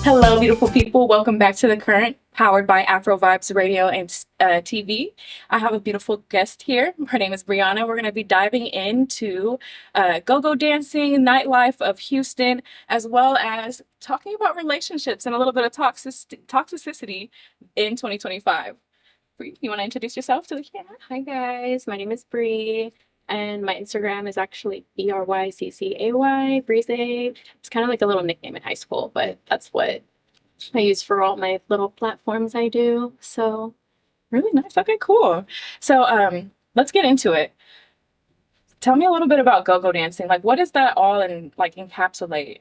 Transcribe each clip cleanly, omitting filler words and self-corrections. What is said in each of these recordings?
Hello, beautiful people. Welcome back to The Current, powered by Afrovibes Radio and TV. I have a beautiful guest here. Her name is Briana. We're going to be diving into go-go dancing, nightlife of Houston, as well as talking about relationships and a little bit of toxicity in 2025. Bree, you want to introduce yourself to the camera? Hi guys, my name is Bree, and my Instagram is actually BRYCCAY, Breeze. It's kind of like a little nickname in high school, but that's what I use for all my little platforms I do. So, Really nice. Okay, cool. So let's get into it. Tell me a little bit about go-go dancing. Like, what does that all encapsulate?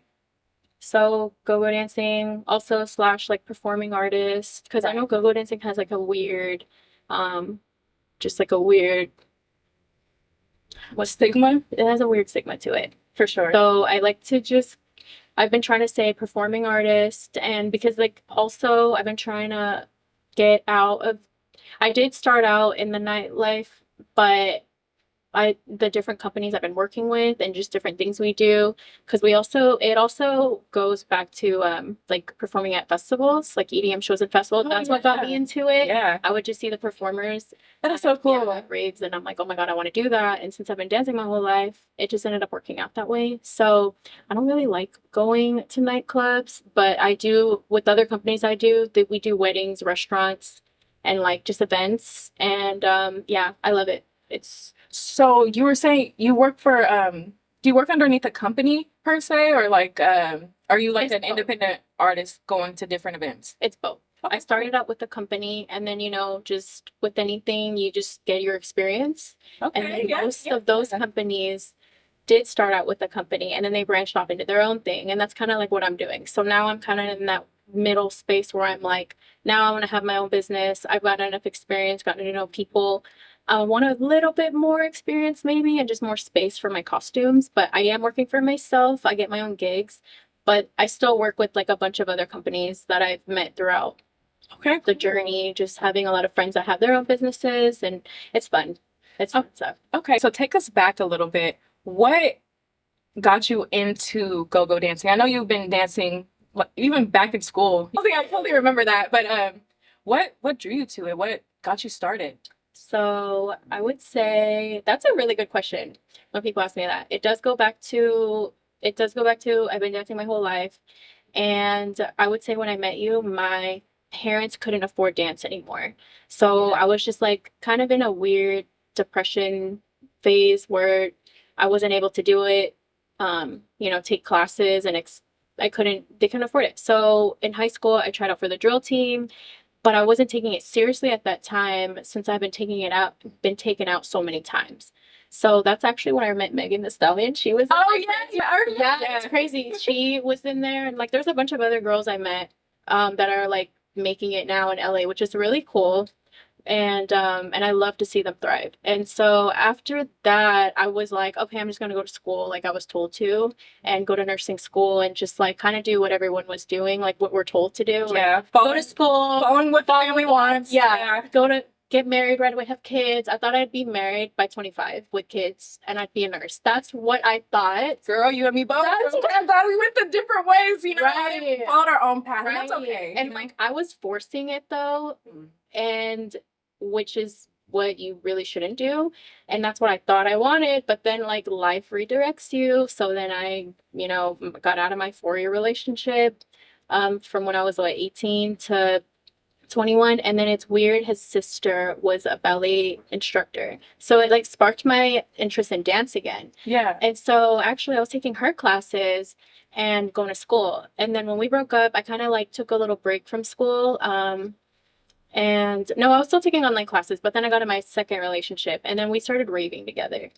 go-go dancing, also slash like performing artist, because I know go-go dancing has like a weird, just like a weird, What stigma? it has a weird stigma to it. For sure. So I like to just I've been trying to say performing artist, and because like also I've been trying to get out of I did start out in the nightlife, but the different companies I've been working with and just different things we do, because it also goes back to like performing at festivals, like EDM shows and festivals. That's what got me into it. Yeah. I would just see the performers That is so cool. at raves, and I'm like, oh my god, I want to do that. And since I've been dancing my whole life, it just ended up working out that way. So I don't really like going to nightclubs, but I do with other companies. We do weddings, restaurants, and like just events. And yeah, I love it. It's So you were saying you work for do you work underneath a company per se, or like are you like It's an both. independent artist going to different events? It's both. I started out with a company, and then just with anything, you just get your experience. And then most of those companies did start out with a company, and then they branched off into their own thing, and that's kind of like what I'm doing. So now I'm kind of in that middle space where I'm like, now I want to have my own business. I've got enough experience, gotten to know people. I want a little bit more experience maybe, and just more space for my costumes, but I am working for myself. I get my own gigs, but I still work with like a bunch of other companies that I've met throughout Okay. the journey, just having a lot of friends that have their own businesses, and it's fun. It's fun stuff. Okay. So take us back a little bit. What got you into go-go dancing? I know you've been dancing even back in school. I totally remember that. But what drew you to it? What got you started? So I would say that's a really good question when people ask me that. It does go back to I've been dancing my whole life. And I would say when I met you, my parents couldn't afford dance anymore. So I was just like kind of in a weird depression phase where I wasn't able to do it, take classes, and they couldn't afford it. So in high school, I tried out for the drill team, but I wasn't taking it seriously at that time since I've been taken out so many times. So that's actually when I met Megan the Stallion. She was it's crazy. She was in there, and like there's a bunch of other girls I met that are like making it now in LA, which is really cool. And I love to see them thrive. And so after that, I was like, okay, I'm just gonna go to school like I was told to, and go to nursing school and just like kind of do what everyone was doing, like what we're told to do. Yeah. Go to school, Following what family wants. yeah. Go to get married right away, have kids. I thought I'd be married by 25 with kids, and I'd be a nurse. That's what I thought. Girl, you and me both. That's I'm glad we went the different ways, Right. We followed our own path. And Right. that's okay. And like I was forcing it though, and which is what you really shouldn't do. And that's what I thought I wanted. But then like life redirects you. So then I, got out of my 4-year relationship from when I was like 18 to 21. And then it's weird, his sister was a ballet instructor, so it like sparked my interest in dance again. Yeah. And so actually I was taking her classes and going to school. And then when we broke up, I kind of like took a little break from school. And no, I was still taking online classes, but then I got in my second relationship, and then we started raving together.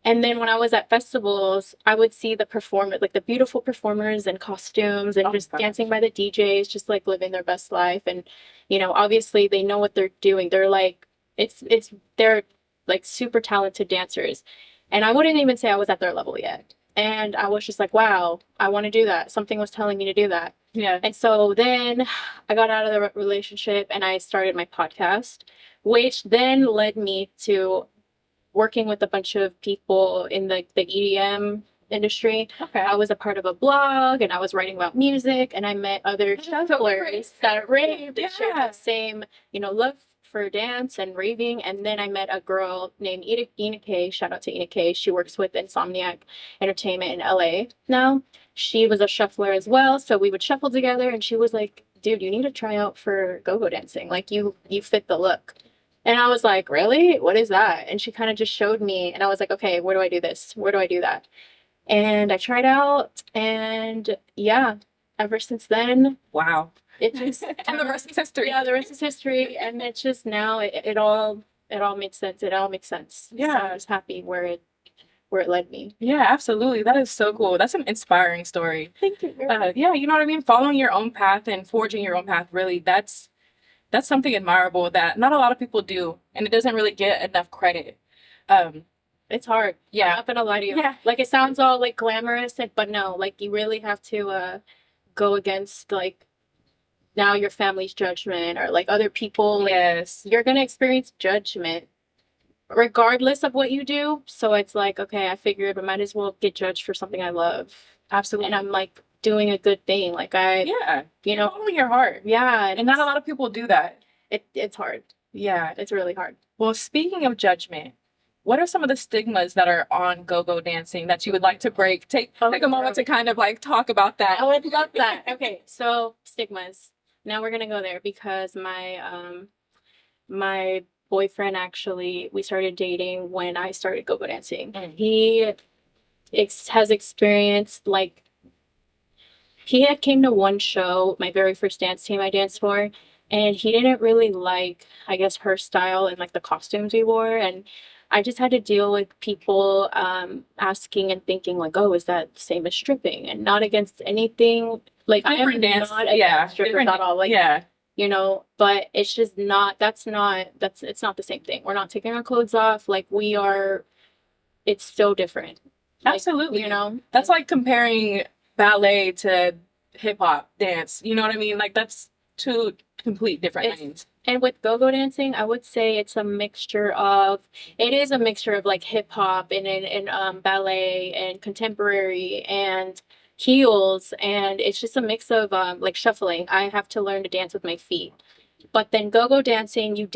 And then when I was at festivals, I would see like the beautiful performers in costumes and just dancing by the DJs, just like living their best life. And, obviously they know what they're doing. They're like, they're like super talented dancers. And I wouldn't even say I was at their level yet. And I was just like, wow, I want to do that. Something was telling me to do that. Yeah. And so then I got out of the relationship and I started my podcast, which then led me to working with a bunch of people in the EDM industry. Okay. I was a part of a blog and I was writing about music, and I met other shufflers that raved and shared Yeah. the same, love for dance and raving. And then I met a girl named Ina K. Shout out to Ina K. She works with Insomniac Entertainment in LA now. She was a shuffler as well, so we would shuffle together, and she was like, dude, you need to try out for go-go dancing. Like, you fit the look. And I was like, really? What is that? And she kind of just showed me, and I was like, okay, where do I do this? Where do I do that? And I tried out, and yeah, ever since then, Wow. it just And the rest is history. yeah, the rest is history. And it's just now it all makes sense. It all makes sense. So Yeah. I'm just happy where it led me. Yeah, absolutely. That is so cool. That's an inspiring story. Thank you. Yeah, you know what I mean? Following your own path and forging your own path, really, that's something admirable that not a lot of people do, and it doesn't really get enough credit. Um, It's hard. I'm yeah. not gonna lie to you. Yeah. Like, it sounds all like glamorous, but no, like, you really have to go against, like, now your family's judgment, or like other people. Like, Yes. you're gonna experience judgment regardless of what you do. So it's like, okay, I figured I might as well get judged for something I love. Absolutely. And I'm like doing a good thing. Like, Yeah. you know, Following your heart. yeah, And not a lot of people do that. it's hard. Yeah. It's really hard. Well, speaking of judgment, what are some of the stigmas that are on go-go dancing that you would like to break? Take a moment to kind of like talk about that. I would love that. Okay, so stigmas. Now we're gonna go there because my boyfriend, actually, we started dating when I started go-go dancing. He has experienced, like, he had came to one show, my very first dance team I danced for, and he didn't really like, I guess, her style and like the costumes we wore. And I just had to deal with people asking and thinking like, oh, is that the same as stripping? And not against anything. Like, I am Different dance. not against Yeah. strippers Different- at all. Like, yeah. but it's just not, it's not the same thing. We're not taking our clothes off. Like, it's still different. Like, Absolutely. know? That's like comparing ballet to hip hop dance. You know what I mean? Like, that's two complete different things. And with go-go dancing, I would say it is a mixture of like hip hop and ballet and contemporary and heels, and it's just a mix of like shuffling. I have to learn to dance with my feet. But then go-go dancing, you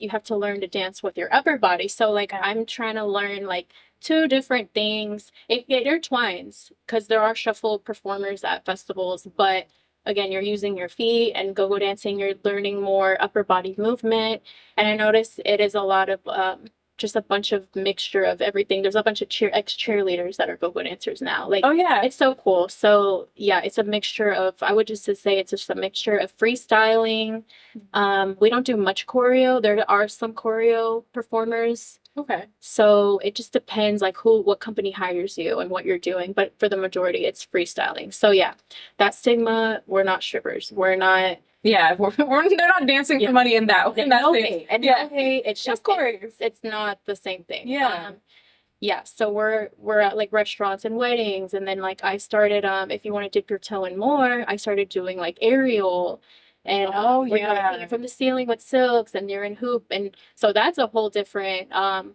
have to learn to dance with your upper body. So like, I'm trying to learn like two different things. It intertwines because there are shuffle performers at festivals, but again, you're using your feet, and go-go dancing, you're learning more upper body movement. And I notice it is a lot of just a bunch of mixture of everything. There's a bunch of ex-cheerleaders that are go-go dancers now. Like, Oh yeah. it's so cool. So yeah, it's a mixture of, I would just say it's just a mixture of freestyling. We don't do much choreo. There are some choreo performers. Okay. So it just depends, like, what company hires you and what you're doing. But for the majority, it's freestyling. So yeah, that stigma, we're not strippers. We're not. Yeah, they're not dancing for money in that thing. Okay. And yeah. okay, it's just, of course. it's not the same thing. Yeah. Yeah, so we're at like restaurants and weddings, and then like I started, if you want to dip your toe in more, I started doing like aerial. And where you're hanging from the ceiling with silks, and you're in hoop, and so that's a whole different.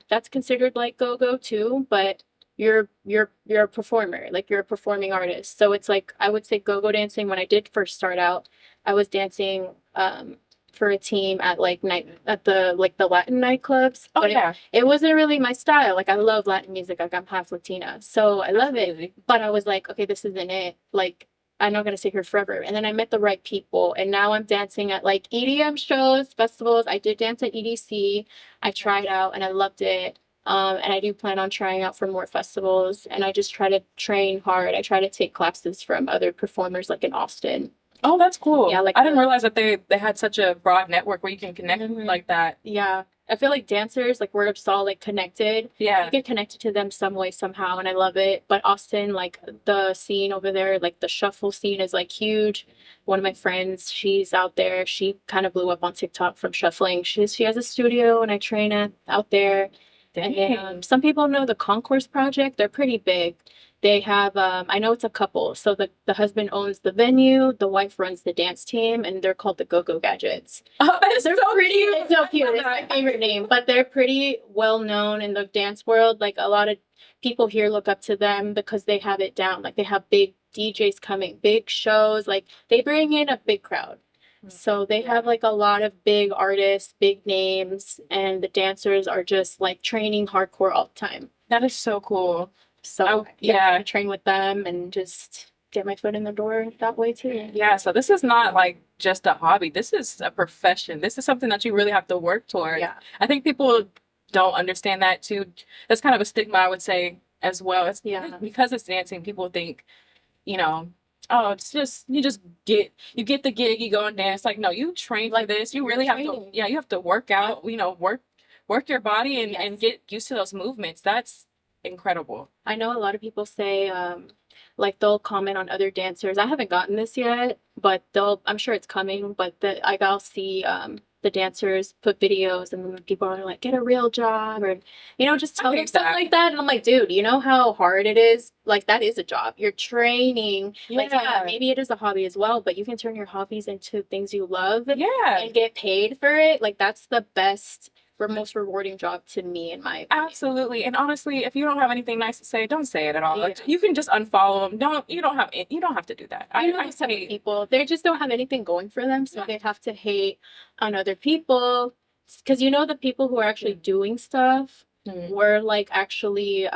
That's considered like go-go too, but you're a performer, like you're a performing artist. So it's like, I would say go-go dancing. When I did first start out, I was dancing for a team at like the Latin nightclubs. Oh but yeah. It wasn't really my style. Like, I love Latin music. Like, I'm half Latina, so I love it. But I was like, okay, this isn't it. Like, I'm not going to stay here forever. And then I met the right people. And now I'm dancing at like EDM shows, festivals. I did dance at EDC. I tried out and I loved it. And I do plan on trying out for more festivals. And I just try to train hard. I try to take classes from other performers like in Austin. Oh, that's cool. Yeah, like I didn't realize that they had such a broad network where you can connect like that. Yeah. I feel like dancers, like, we're just all like connected. Yeah. You get connected to them some way, somehow, and I love it. But Austin, like, the scene over there, like the shuffle scene is like huge. One of my friends, she's out there. She kind of blew up on TikTok from shuffling. She has a studio, and I train out there. Dang. And some people know the Concourse Project. They're pretty big. They have I know it's a couple. So the husband owns the venue, the wife runs the dance team, and they're called the Gogo Gadgets. Oh, that's They're so pretty cute. it's so cute. It's my favorite name, but they're pretty well known in the dance world. Like a lot of people here look up to them because they have it down. Like they have big DJs coming, big shows, like they bring in a big crowd. So they have like a lot of big artists, big names, and the dancers are just like training hardcore all the time. That is so cool. So Yeah. I train with them and just get my foot in the door that way too. Yeah, so this is not like just a hobby. This is a profession. This is something that you really have to work toward. Yeah. I think people don't understand that too. That's kind of a stigma, I would say, as well. It's Yeah. because it's dancing, people think, you know, oh, it's just you get the gig, you go and dance. Like, no, you train for Like, this. You you're really have to, training. yeah, you have to work out, work your body and Yes. get used to those movements. That's incredible. I know a lot of people say, like they'll comment on other dancers. I haven't gotten this yet, but I'm sure it's coming. But I'll see the dancers put videos, and then people are like, "Get a real job," or just tell them stuff like that. And I'm like, dude, you know how hard it is? Like that is a job. You're training. Like Yeah. maybe it is a hobby as well, but you can turn your hobbies into things you love Yeah. and get paid for it. Like that's the best or most rewarding job to me in my opinion. Absolutely. And honestly, if you don't have anything nice to say, don't say it at all. Yeah. You can just unfollow them. You don't have to do that. I know some hate people, they just don't have anything going for them, so they have to hate on other people. Because the people who are actually doing stuff, Mhm. we're actually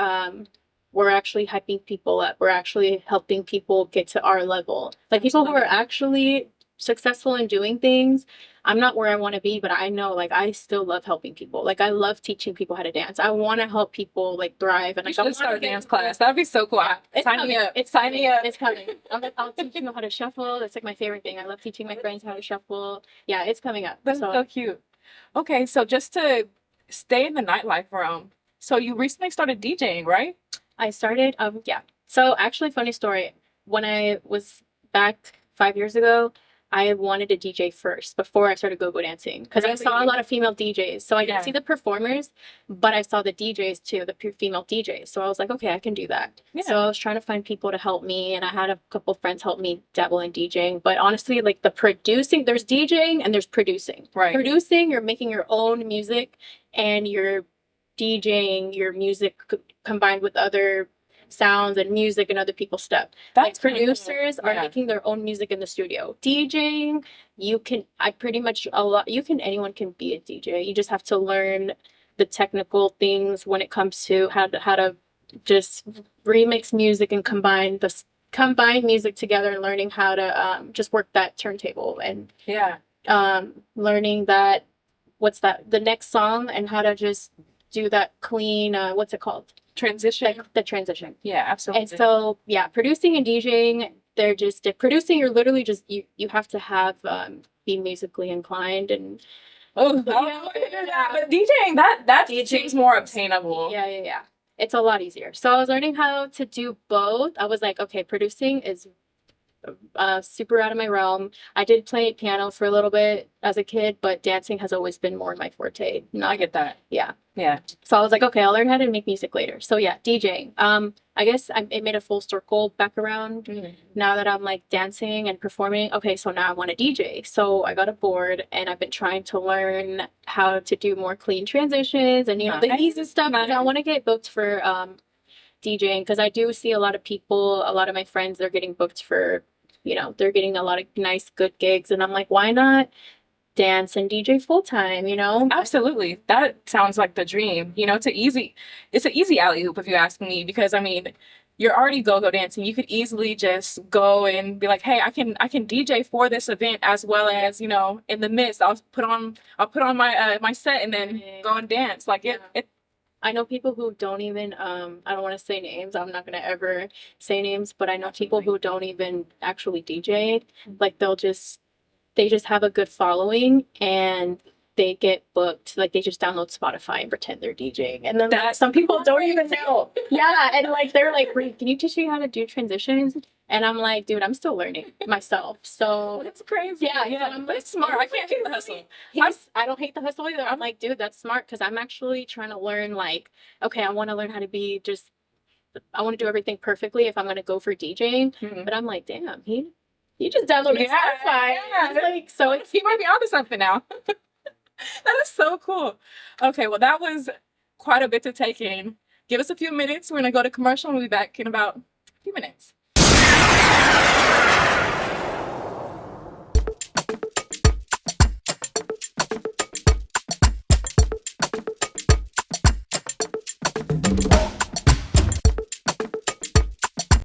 hyping people up. We're actually helping people get to our level. Like people who are actually successful in doing things. I'm not where I want to be, but I know like I still love helping people. Like I love teaching people how to dance. I want to help people like thrive. And You like should start a dance class. That'd be so cool. It's Sign coming. me up. It's Sign me up. It's coming. I'll teach you how to shuffle. That's like my favorite thing. I love teaching my friends how to shuffle. Yeah, it's coming up. That's so cute. Okay, so just to stay in the nightlife realm, so you recently started DJing, right? I started, yeah. So actually, funny story. When I was back 5 years ago, I wanted to DJ first before I started go-go dancing because I saw a lot of female DJs. So I didn't see the performers, but I saw the DJs too, the female DJs. So I was like, okay, I can do that. Yeah. So I was trying to find people to help me, and I had a couple friends help me dabble in DJing. But honestly, like the producing, there's DJing and there's producing. Right. Producing, you're making your own music and you're DJing your music combined with other sounds and music and other people's stuff. That's like producers are making their own music in the studio. DJing, anyone can be a DJ. You just have to learn the technical things when it comes to how to just remix music and combine music together, and learning how to just work that turntable and learning that the next song and how to just do that clean what's it called? Transition. The transition. Yeah, absolutely. And so producing and DJing, they're just producing, you're literally just you have to have be musically inclined and but DJing that seems more obtainable. Yeah. It's a lot easier. So I was learning how to do both. I was like, okay, producing is super out of my realm. I did play piano for a little bit as a kid, but dancing has always been more my forte. I get that. Yeah. So I was like, okay, I'll learn how to make music later. So yeah, DJing. I guess it made a full circle back around. Mm-hmm. Now that I'm like dancing and performing, okay, so now I want to DJ. So I got a board and I've been trying to learn how to do more clean transitions and the easy stuff. Nice. I want to get booked for DJing because I do see a lot of my friends, they're getting booked for, they're getting a lot of nice, good gigs. And I'm like, why not dance and DJ full time, Absolutely. That sounds like the dream. It's an easy alley hoop if you ask me, because I mean, you're already go-go dancing. You could easily just go and be like, hey, I can DJ for this event as well as, in the midst, I'll put on my my set and then go and dance. Like it. I know people who don't even, I don't want to say names. I'm not going to ever say names, but I know people who don't even actually DJ. Like they just have a good following and they get booked. Like they just download Spotify and pretend they're DJing. And then some people don't even know. Yeah. And like, they're like, can you teach me how to do transitions? And I'm like, dude, I'm still learning myself. So it's crazy. Yeah. But it's smart. I can't hate the hustle. I don't hate the hustle either. I'm like, dude, that's smart because I'm actually trying to learn like, okay, I want to learn how to be just I want to do everything perfectly if I'm going to go for DJing. Mhm. But I'm like, damn, he just downloaded Yeah, Spotify. yeah. It's like, so it's He might be onto something now. That is so cool. Okay, well, that was quite a bit to take in. Give us a few minutes. We're gonna go to commercial and we'll be back in about a few minutes.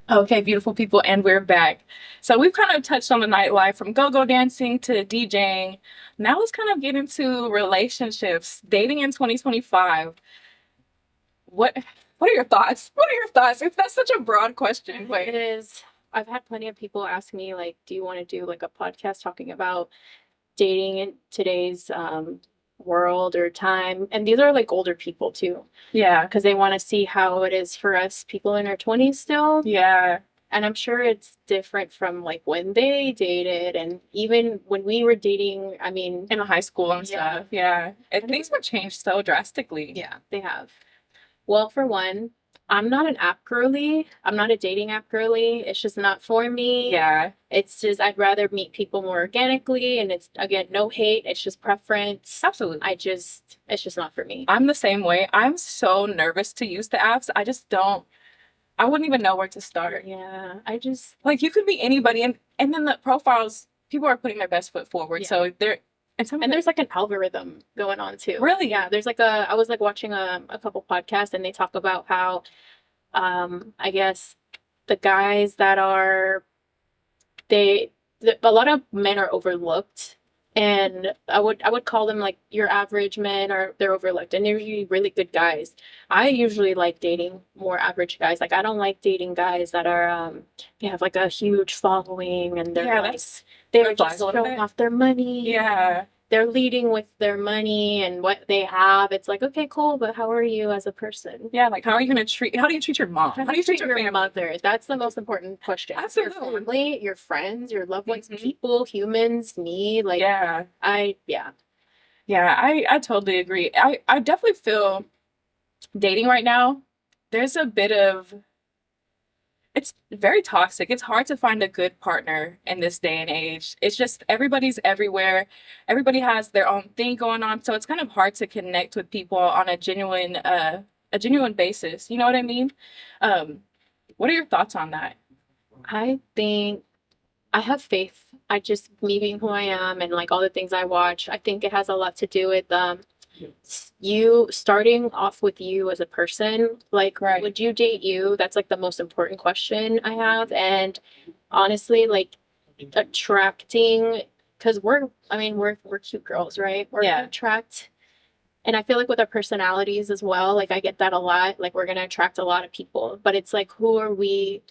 Okay, beautiful people, and we're back. So we've kind of touched on the nightlife from go-go dancing to DJing. Now let's kind of get into relationships, dating in 2025. What what are your thoughts? What are your thoughts? That's such a broad question, but it is. I've had plenty of people ask me, like, do you want to do like a podcast talking about dating in today's world or time? And these are like older people too, yeah, because they want to see how it is for us people in our 20s still. yeah, And I'm sure it's different from like when they dated and even when we were dating. I mean, in high school and Yeah. stuff. Yeah, things have changed so drastically. yeah, they have. Well, for one, I'm not an app girly. I'm not a dating app girly. It's just not for me. Yeah, It's just I'd rather meet people more organically, and it's again no hate. It's just preference. absolutely. It's just not for me. I'm the same way. I'm so nervous to use the apps. I just don't. I wouldn't even know where to start. Yeah, I just Like you could be anybody, and then the profiles, people are putting their best foot forward. Yeah. So they're and some of and it- there's like an algorithm going on too. Really? Yeah, there's like I was like watching a couple podcasts, and they talk about how I guess the guys that are a lot of men are overlooked, and I would call them like your average men, or they're overlooked, and they're usually really good guys. I usually like dating more average guys. Like I don't like dating guys that are they have like a huge following, and they're yeah, like that's they're red flags just a little showing bit. off their money. Yeah, They're leading with their money and what they have. It's like, okay, cool, but how are you as a person? yeah. Like how do you treat your mom? How do you treat your family? mother? That's the most important question. Your Absolutely. family, your friends, your loved ones, Mhm. people, humans, me. Like, Yeah, yeah. yeah. I totally agree. I definitely feel dating right now. There's a bit of it's very toxic. It's hard to find a good partner in this day and age. It's just everybody's everywhere. Everybody has their own thing going on, so it's kind of hard to connect with people on a genuine basis. You know what I mean? Um, what are your thoughts on that? I think I have faith. I just, me being who I am and like all the things I watch, I think it has a lot to do with you starting off with you as a person. Like, Right. would you date you? That's like the most important question I have. And honestly, like attracting, because we're cute girls, right? We're Yeah. gonna attract. And I feel like with our personalities as well, like I get that a lot. Like we're gonna attract a lot of people, but it's like, who are we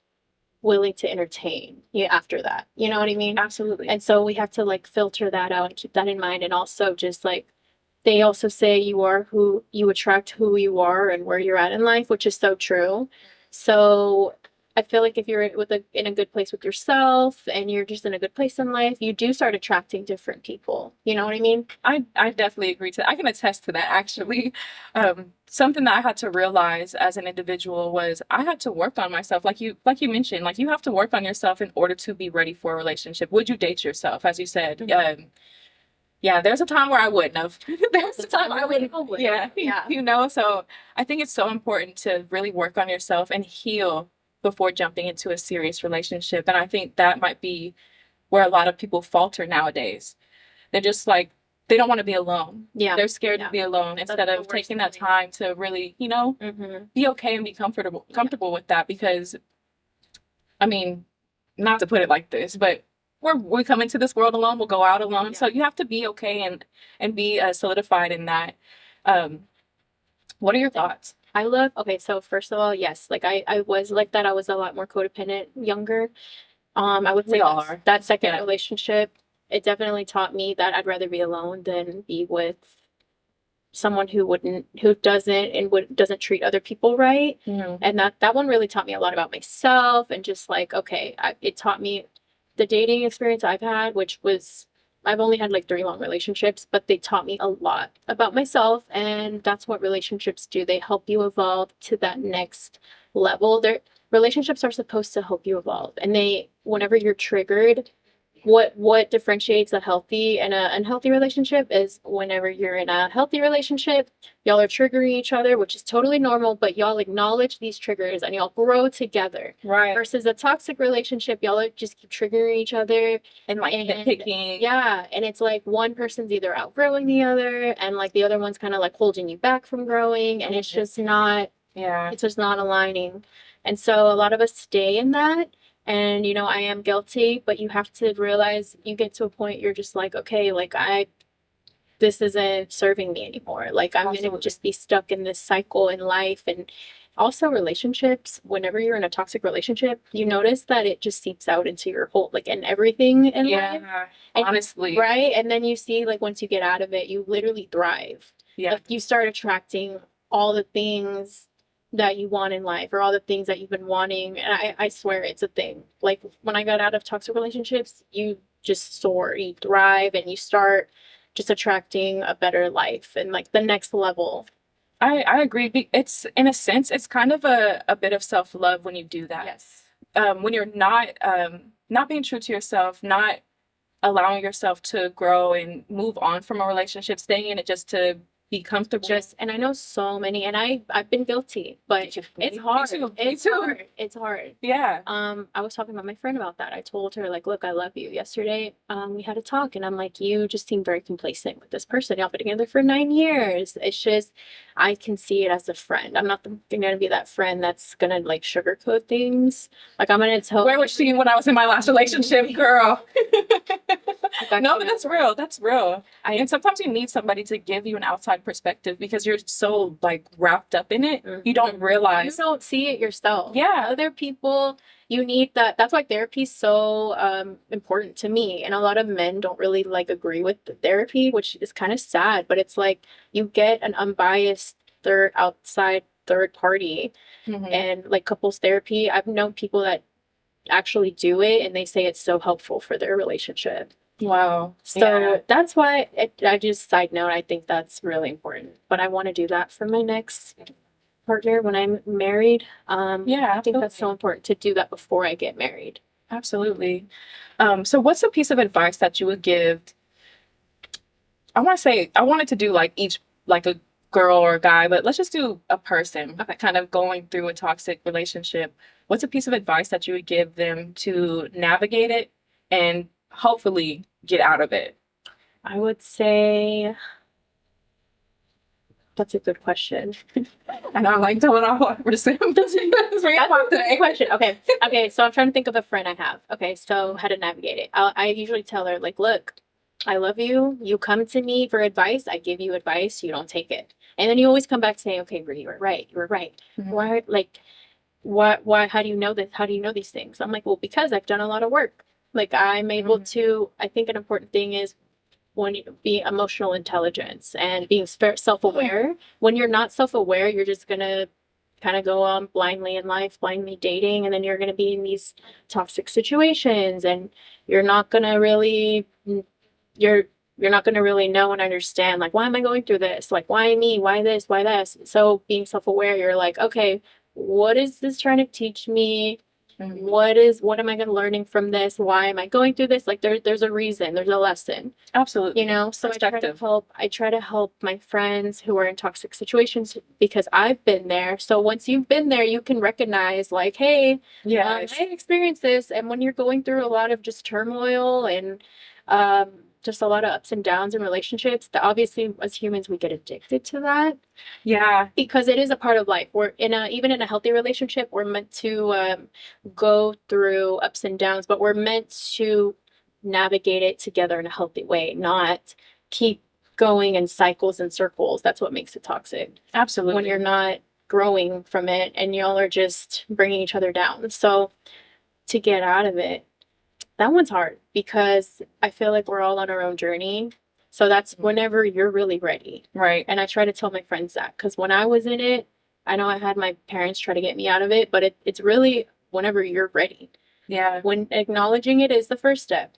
willing to entertain after that? You know what I mean? Absolutely. And so we have to like filter that out and keep that in mind. And also just like they also say you are who you attract, who you are and where you're at in life, which is so true. So I feel like if you're in a good place with yourself and you're just in a good place in life, you do start attracting different people. You know what I mean? I definitely agree to that. I can attest to that actually. Something that I had to realize as an individual was I had to work on myself. Like you mentioned, like you have to work on yourself in order to be ready for a relationship. Would you date yourself, as you said? Yeah, there's a time where I wouldn't have. There's a time I wouldn't. Yeah, Yeah. you know. So I think it's so important to really work on yourself and heal before jumping into a serious relationship. And I think that might be where a lot of people falter nowadays. They're just like they don't want to be alone. Yeah. They're scared Yeah. to be alone instead the of worst taking that thing. time to really, Mm-hmm. be okay and be comfortable with that. Because I mean, not to put it like this, but we come into this world alone, we'll go out alone. Yeah. So you have to be okay and be solidified in that. What are your thoughts? Okay, so first of all, yes, like I was like that. I was a lot more codependent younger. I would say We all are. that second Yeah. relationship, it definitely taught me that I'd rather be alone than be with someone who doesn't treat other people right. Mhm. And that one really taught me a lot about myself and just like, okay, it taught me the dating experience I've had, which was I've only had like 3 long relationships, but they taught me a lot about myself, and that's what relationships do. They help you evolve to that next level. Their relationships are supposed to help you evolve, and they, whenever you're triggered, what differentiates a healthy and an unhealthy relationship is whenever you're in a healthy relationship, y'all are triggering each other, which is totally normal, but y'all acknowledge these triggers and y'all grow together. Right. Versus a toxic relationship, y'all are just keep triggering each other And like nitpicking. yeah, and it's like one person's either outgrowing the other, and like the other one's kind of like holding you back from growing, and it's just not, Yeah. it's just not aligning. And so a lot of us stay in that. And, I am guilty, but you have to realize you get to a point you're just like, okay, like this isn't serving me anymore. Like I'm going to just be stuck in this cycle in life. And also relationships, whenever you're in a toxic relationship, you notice that it just seeps out into your whole, like in everything in life. And, honestly. Right. And then you see, like, once you get out of it, you literally thrive. Yeah. Like you start attracting all the things that you want in life, or all the things that you've been wanting. And I swear it's a thing. Like when I got out of toxic relationships, you just soar, you thrive, and you start just attracting a better life and like the next level. I agree. It's, in a sense, it's kind of a bit of self-love when you do that. Yes. When you're not being true to yourself, not allowing yourself to grow and move on from a relationship, staying in it just to be comfortable. And I know so many, and I've been guilty, but it's hard. Me too. It's hard. It's hard. Yeah. I was talking about my friend about that. I told her, like, look, I love you. Yesterday, we had a talk, and I'm like, you just seem very complacent with this person. Y'all been together for 9 years. It's just, I can see it as a friend. I'm not gonna be that friend that's gonna like sugarcoat things. Like I'm gonna tell. Where was she when I was in my last relationship, girl? No, but that's real. That's real. And sometimes you need somebody to give you an outside perspective because you're so like wrapped up in it. You don't realize. You don't see it yourself. Yeah. Other people, you need that. That's why therapy is so important to me. And a lot of men don't really like agree with the therapy, which is kind of sad. But it's like you get an unbiased outside third party, and like couples therapy. I've known people that actually do it, and they say it's so helpful for their relationship. Wow. So that's why I just, side note, I think that's really important. But I want to do that for my next partner when I'm married. I think that's so important to do that before I get married. Absolutely. So what's a piece of advice that you would give? I wanted to do like each, like a girl or a guy, but let's just do a person kind of going through a toxic relationship. What's a piece of advice that you would give them to navigate it and hopefully get out of it? I would say that's a good question. And I'm like telling off what we're saying. That's a good question. Okay. So I'm trying to think of a friend I have. Okay, so how to navigate it. I usually tell her, like, look, I love you. You come to me for advice. I give you advice. You don't take it. And then you always come back saying, okay, Brie, you were right. You were right. Why, like, why, how do you know this? How do you know these things? I'm like, well, because I've done a lot of work. Like I'm able to, I think an important thing is when you be emotional intelligence and being self-aware. When you're not self-aware, you're just going to kind of go on blindly in life, blindly dating. And then you're going to be in these toxic situations, and you're not going to really, you're not going to really know and understand, like, why am I going through this? Like, why me? Why this? Why this? So being self-aware, you're like, okay, what is this trying to teach me? What am I learning from this? Why am I going through this? Like there's a reason, there's a lesson. Absolutely. So I try to help my friends who are in toxic situations because I've been there. So once you've been there, you can recognize, like, hey, I experienced this. And when you're going through a lot of just turmoil and just a lot of ups and downs in relationships, that obviously as humans we get addicted to that. Yeah, because it is a part of life. Even in a healthy relationship, we're meant to go through ups and downs, but we're meant to navigate it together in a healthy way, not keep going in cycles and circles. That's what makes it toxic. Absolutely. When you're not growing from it and y'all are just bringing each other down. So to get out of it, that one's hard because I feel like we're all on our own journey. So that's whenever you're really ready. Right. And I try to tell my friends that because when I was in it, I know I had my parents try to get me out of it, but it's really whenever you're ready. Yeah. When acknowledging it is the first step,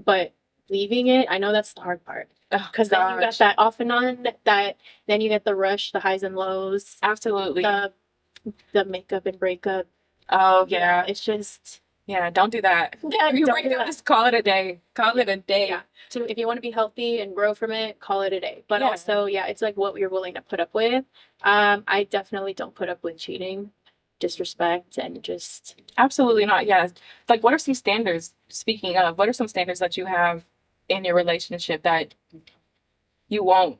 but leaving it, I know that's the hard part. Because then you got that off and on, that then you get the rush, the highs and lows. Absolutely. the makeup and breakup. Oh yeah. It's just Yeah, don't do that. yeah, If you don't break do up, that. just call it a day. Call it a day. Yeah. So if you want to be healthy and grow from it, call it a day. But Yeah. also, yeah, it's like what you're willing to put up with. I definitely don't put up with cheating, disrespect, and just Absolutely not. Yeah. Like, what are some standards, speaking of, what are some standards that you have in your relationship that you won't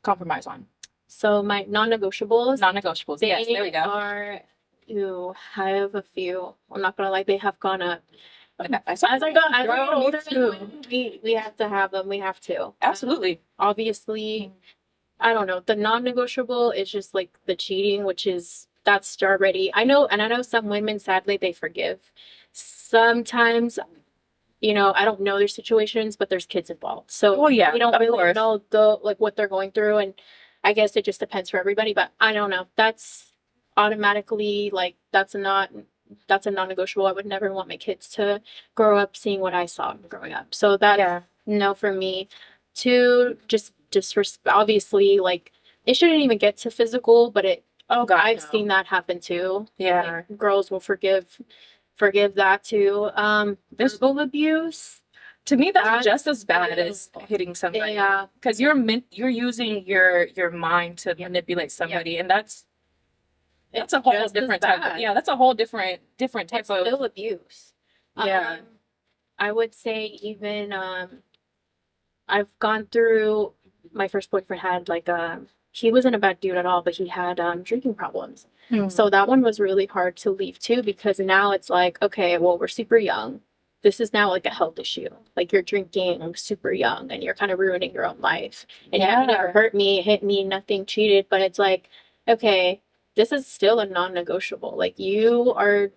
compromise on? so my non-negotiables, Non-negotiables. Yes, there we they go. are you have a few. I'm not gonna lie, they have gone up. As As I got Girl, me older, too. we have to have them. We have to. Absolutely. Obviously, I don't know. The non-negotiable is just like the cheating, which is that's already. I know some women, sadly, they forgive. Sometimes, I don't know their situations, but there's kids involved, so Well, yeah, we don't of really course. know the like what they're going through, and I guess it just depends for everybody. But I don't know. That's automatically like that's a non-negotiable. I would never want my kids to grow up seeing what I saw growing up. So that's Yeah. no for me. Two, just disrespect. Obviously, like it shouldn't even get to physical, but it. Oh God, I've no. seen that happen too. Yeah. Like, girls will forgive that too. There's Verbal abuse. To me, that's That's just as bad as hitting somebody. Yeah, Because you're using your mind to manipulate somebody, and that's it's a whole just as different type of, bad. yeah, that's a whole different type It's of, still abuse. yeah. I would say even I've gone through my first boyfriend had like he wasn't a bad dude at all, but he had drinking problems. Hmm. So that one was really hard to leave too because now it's like, okay, well, we're super young. This is now like a health issue. Like you're drinking super young and you're kind of ruining your own life. And yeah, he never Yeah. hurt me, hit me, nothing, cheated, but it's like, okay, this is still a non-negotiable. Like you are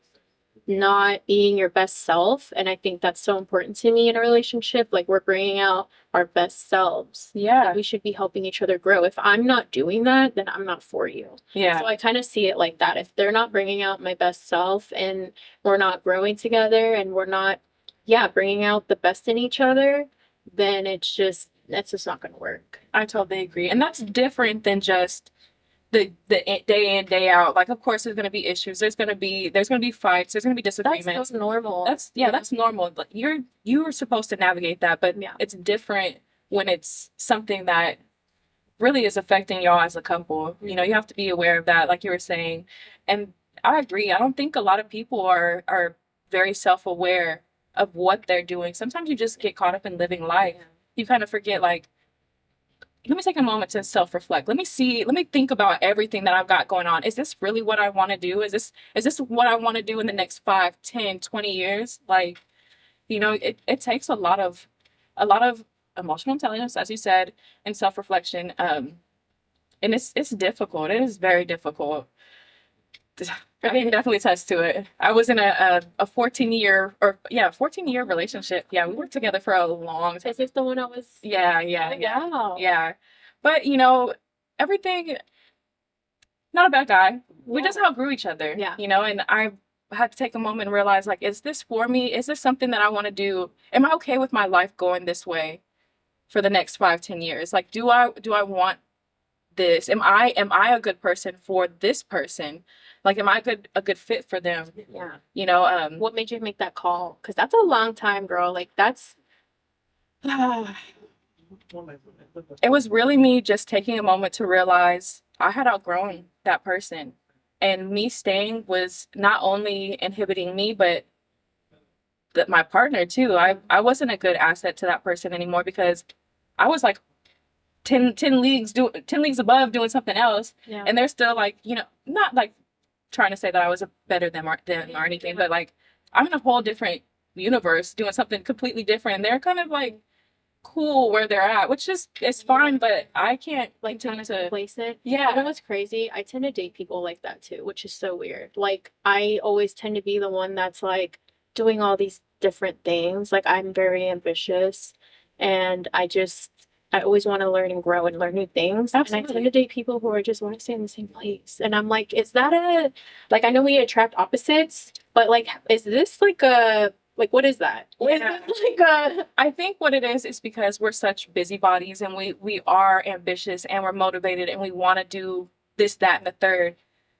not being your best self. And I think that's so important to me in a relationship. Like we're bringing out our best selves. Yeah. Like, we should be helping each other grow. If I'm not doing that, then I'm not for you. Yeah. So I kind of see it like that. If they're not bringing out my best self and we're not growing together and we're not, yeah, bringing out the best in each other, then that's just not going to work. I totally agree. And that's different than just the day in, day out. Like, of course, there's going to be issues. There's going to be fights. There's going to be disagreements. That's so normal. That's normal. But you're supposed to navigate that, but Yeah. it's different when it's something that really is affecting y'all as a couple. You have to be aware of that, like you were saying. And I agree. I don't think a lot of people are very self-aware of what they're doing. Sometimes you just get caught up in living life. You kind of forget, like, let me take a moment to self-reflect. Let me think about everything that I've got going on. Is this really what I want to do? Is this what I want to do in the next 5, 10, 20 years? Like, it takes a lot of emotional intelligence, as you said, and self-reflection. And it's difficult. It is very difficult. I can definitely attest to it. I was in a 14-year relationship. Yeah, we worked together for a long time. Is this the one I was? Yeah. Wow. Yeah. But everything, not a bad guy. We just outgrew each other. Yeah. And I had to take a moment and realize, like, is this for me? Is this something that I want to do? Am I okay with my life going this way for the next 5, 10 years? Like, do I want this? Am I a good person for this person? Like, am I a good fit for them? Yeah. What made you make that call? Because that's a long time, girl. Like that's it was really me just taking a moment to realize I had outgrown that person. And me staying was not only inhibiting me, but my partner too. I wasn't a good asset to that person anymore because I was like 10 leagues above doing something else. yeah. And they're still like, not like trying to say that I was better than them or anything, but like I'm in a whole different universe doing something completely different. And they're kind of like cool where they're at, which is it's fine, but I can't like tend to place it. Yeah. You know what's crazy? I tend to date people like that too, which is so weird. Like I always tend to be the one that's like doing all these different things. Like I'm very ambitious and I always want to learn and grow and learn new things. Absolutely. And I tend to date people who are just want to stay in the same place. And I'm like, is that like I know we attract opposites, but like is this like what is that? Yeah. I think what it is because we're such busybodies and we are ambitious and we're motivated and we want to do this, that, and the third.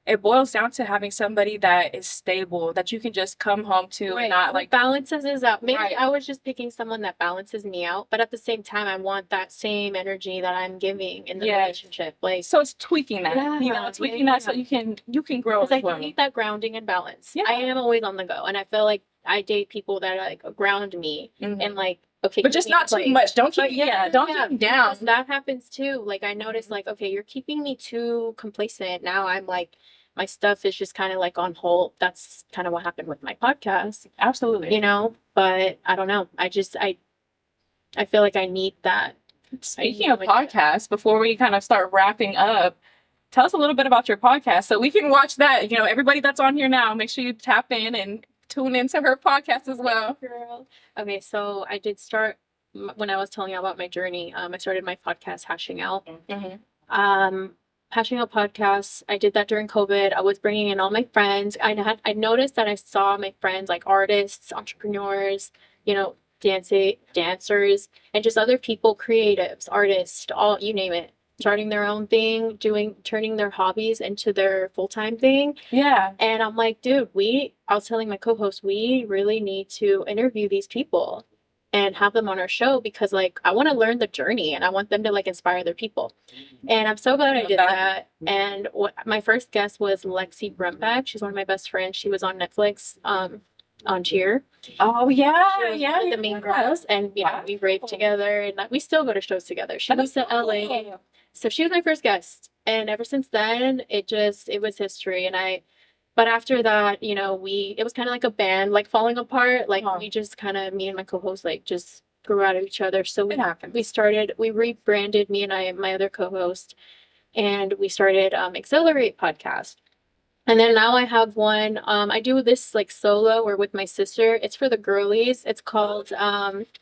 It boils down to having somebody that is stable, that you can just come home to and Right. not What like, balances us out. Maybe right. I was just picking someone that balances me out, but at the same time, I want that same energy that I'm giving in the Yes. relationship. Like, So it's tweaking that, yeah, tweaking that so you can grow because as I well. need that grounding and balance. Yeah. I am always on the go, and I feel like I date people that like ground me and like, okay, But just not too much. Don't keep don't keep me down. because that happens too. Like I noticed, like, okay, you're keeping me too complacent. Now I'm like, my stuff is just kind of like on hold. That's kind of what happened with my podcast, Absolutely. you know. But I don't know. I feel like I need that. Speaking of podcasts, before we kind of start wrapping up, tell us a little bit about your podcast so we can watch that. You know, everybody that's on here now, make sure you tap in and tune into her podcast as well. Girl. Okay, so I did start when I was telling you about my journey. I started my podcast, Hashing Out. Hashing Out podcast. I did that during COVID. I was bringing in all my friends. I noticed that I saw my friends like artists, entrepreneurs, you know, dancers, and just other people, creatives, artists, all you name it, starting their own thing, turning their hobbies into their full-time thing. Yeah. And I'm like, dude, I was telling my co-host, we really need to interview these people and have them on our show because like I want to learn the journey and I want them to like inspire other people. And I'm so glad I did that. And my first guest was Lexi Brumbach. She's one of my best friends. She was on Netflix, on Cheer. Oh yeah, One of the main girls, and we raved together, and we still go to shows together. She moved to LA, so she was my first guest, and ever since then, it was history. But after that, you know, it was kind of like a band, like falling apart. Like we just kind of, me and my co-host, like just grew out of each other. So we rebranded, me and my other co-host, and we started Accelerate podcast. And then now I have one. I do this like solo or with my sister. It's for the girlies. It's called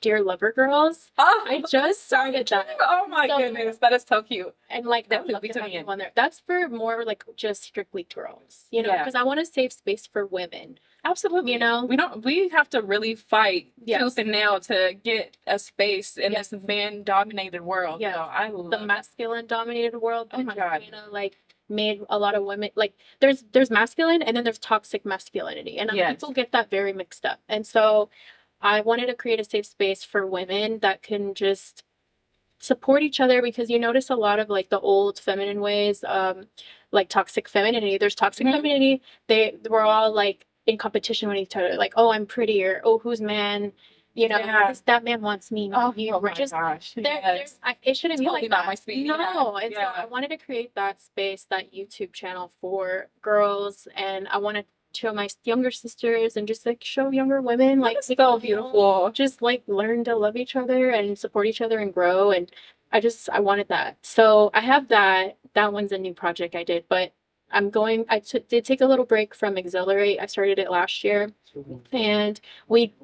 Dear Lover Girls. Oh, I just started that. Oh my goodness, that is so cute. And like definitely on there. That's for more like just strictly girls, you know, because I want a safe space for women. Absolutely. You know, we have to really fight tooth and nail to get a space in this man dominated world. Yeah. So I love the masculine dominated world. Oh my God. You know, like made a lot of women like there's masculine and then there's toxic masculinity, and people get that very mixed up. And so I wanted to create a safe space for women that can just support each other, because you notice a lot of like the old feminine ways, like toxic femininity. There's toxic femininity. We're all like in competition with each other, like, oh, I'm prettier, oh, who's man, you know, that man wants me. Oh my gosh. It shouldn't be like not that. my speed. No. And so I wanted to create that space, that YouTube channel for girls, and I want to show my younger sisters and just like show younger women like it's so beautiful. Just like learn to love each other and support each other and grow. And I wanted that. So I have that. That one's a new project I did, but I did take a little break from Accelerate. I started it last year, and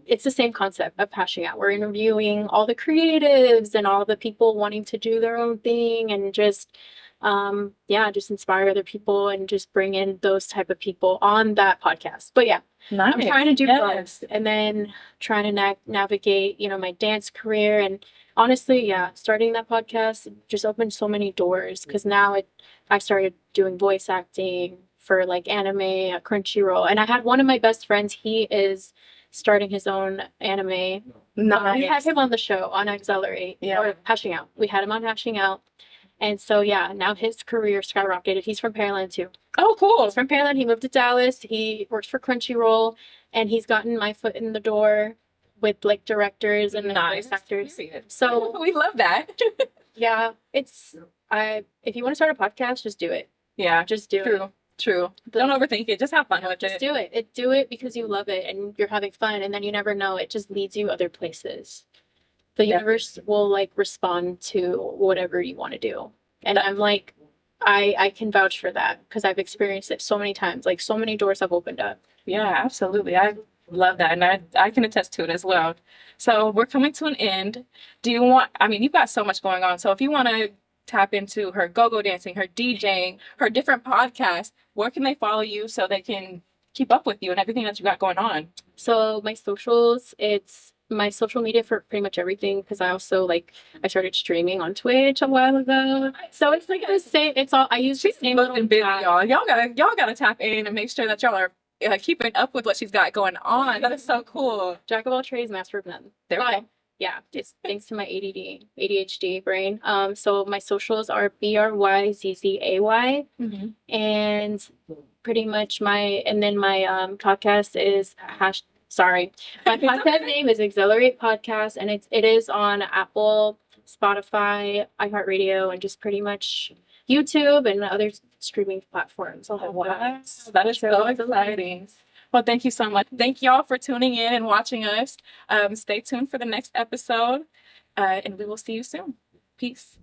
it's the same concept of Hashing Out. We're interviewing all the creatives and all the people wanting to do their own thing, and just just inspire other people and just bring in those type of people on that podcast. But nice. I'm trying to do both, and then trying to navigate, you know, my dance career. And honestly, starting that podcast just opened so many doors, because now I started doing voice acting for like anime, Crunchyroll, and I had one of my best friends. He is starting his own anime. Nice. We had him on the show on Accelerate or Hashing Out. We had him on Hashing Out. And so, now his career skyrocketed. He's from Pearland too. Oh, cool. He's from Pearland. He moved to Dallas. He works for Crunchyroll, and he's gotten my foot in the door with like directors and voice actors. So we love that. If you want to start a podcast, just do it. Yeah, just do it. True. Don't overthink it. Just have fun with it. Just do it. Do it because you love it and you're having fun, and then you never know. It just leads you other places. The universe will like respond to whatever you want to do. And I'm like, I can vouch for that because I've experienced it so many times. Like so many doors have opened up. Yeah, absolutely. I love that. And I can attest to it as well. So we're coming to an end. You've got so much going on. So if you want to tap into her go-go dancing, her DJing, her different podcasts, where can they follow you so they can keep up with you and everything that you got going on? So my socials, it's my social media for pretty much everything because I also like I started streaming on Twitch a while ago. So it's like the same. It's all I use the She's same booked little and busy, tab. y'all gotta tap in and make sure that y'all are keeping up with what she's got going on. That is so cool. Jack of all trades, master of none. There we But go. yeah, just thanks to my ADHD brain. So my socials are BRYZZAY, and pretty much my podcast is my podcast name is Accelerate Podcast, and it is on Apple, Spotify, iHeartRadio, and just pretty much YouTube and other streaming platforms. I'll have Wow, that. that is so it's a lot. exciting. Well, thank you so much. Thank y'all for tuning in and watching us. Stay tuned for the next episode, and we will see you soon. Peace.